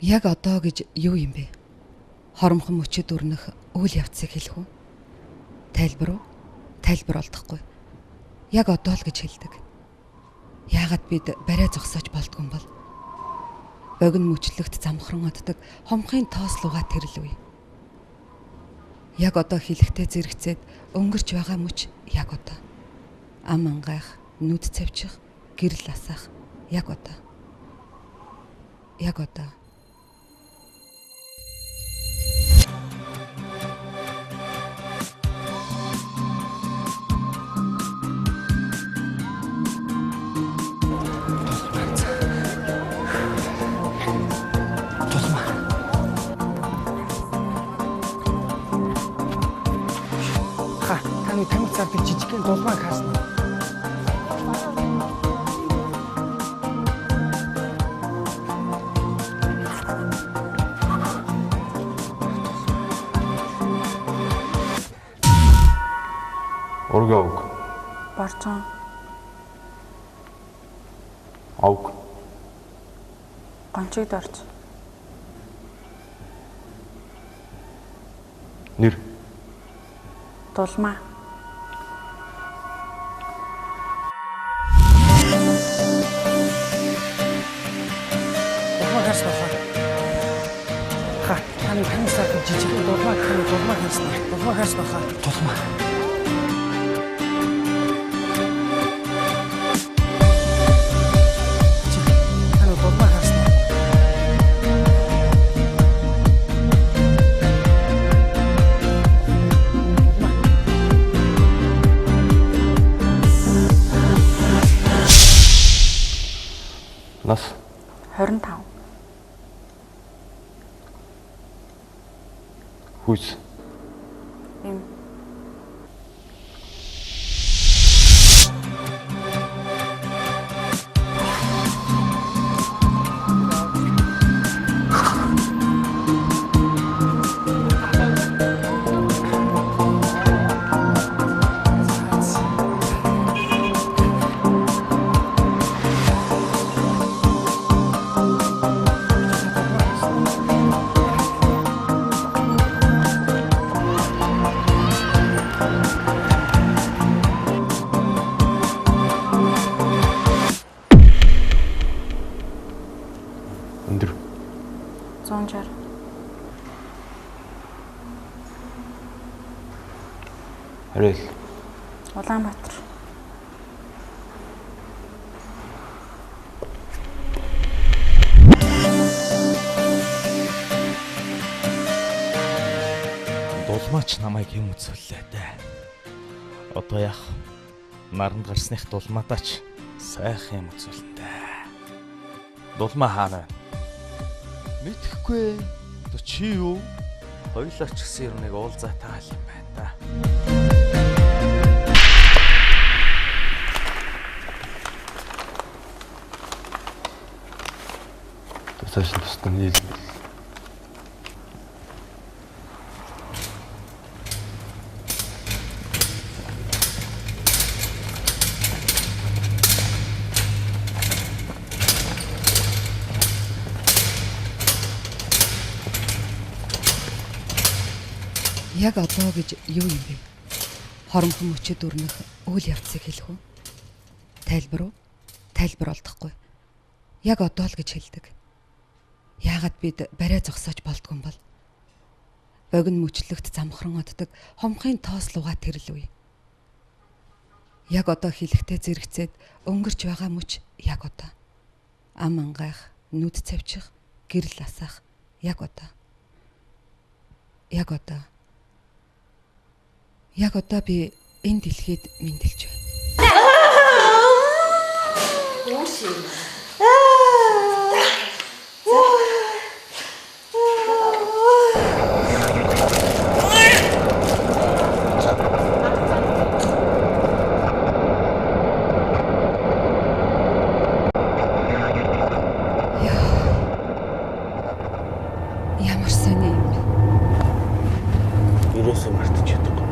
Яг одоо гэж юу юм бэ? Хоромхон мөчөд өрнөх үйл явцыг хэлэх үү? Тайлбар уу? Тайлбар олдохгүй. Яг одоо л гэж хэлдэг. Яагаад бид барай зогсоож болдгүй юм бол? Богино мөчлөгт замхран оддог хомхын тоослууга тэрл үе. Яг одоо хэлэхдээ зэрэгцээд өнгөрч байгаа мөч яг одоо. Ам ангайх, нүд цавчих, гэрэл асаах яг одоо. Яг одоо. Таны тамиг цаадыг жижигхэн дулмаа хаасна. Ураг авг. Борцон. Авг. Гончигд орж. Нэр. Дулмаа. Дулмаа хаасна. Таны тамиг цаадыг жижигхэн дулмаа хаасна. Дулмаа хаасна. Дулмаа. Нас 25. Хүйс. Им. Өндөр. 160. Арил. Улаанбаатар. Дулмаач намайг юм үзүүллээ дээ. Одоо яах? Наранд гарсных дулмаатаач сайхан юм үзүүлнэ. Дулмаа хаана вэ? Мэдхгүй. Одоо чи юу? Хоёлаач гэсэн юм нэг уулзаа таал юм байна да. Цааш нь тусдан нийл. Яг одоо гэж юу юм бэ? Хоромхон мөчөд өрнөх үйл явцыг хэлэх үү? Тайлбар уу? Тайлбар олдохгүй. Яг одоо л гэж хэлдэг. Яагаад бид барай зогсоож болдгүй юм бол? Богино мөчлөгт замхран оддог хомхын тоослууга тэрл үе. Яг одоо хэлэхдээ зэрэгцээд өнгөрч байгаа мөч яг одоо. Ам ангайх, нүд цавчих, гэрэл асаах яг одоо. Яг одоо. Яг одоо би энэ дэлхийд мэндэлж байна. Ямар сони юм бэ? Юусэн мартаж чадахгүй.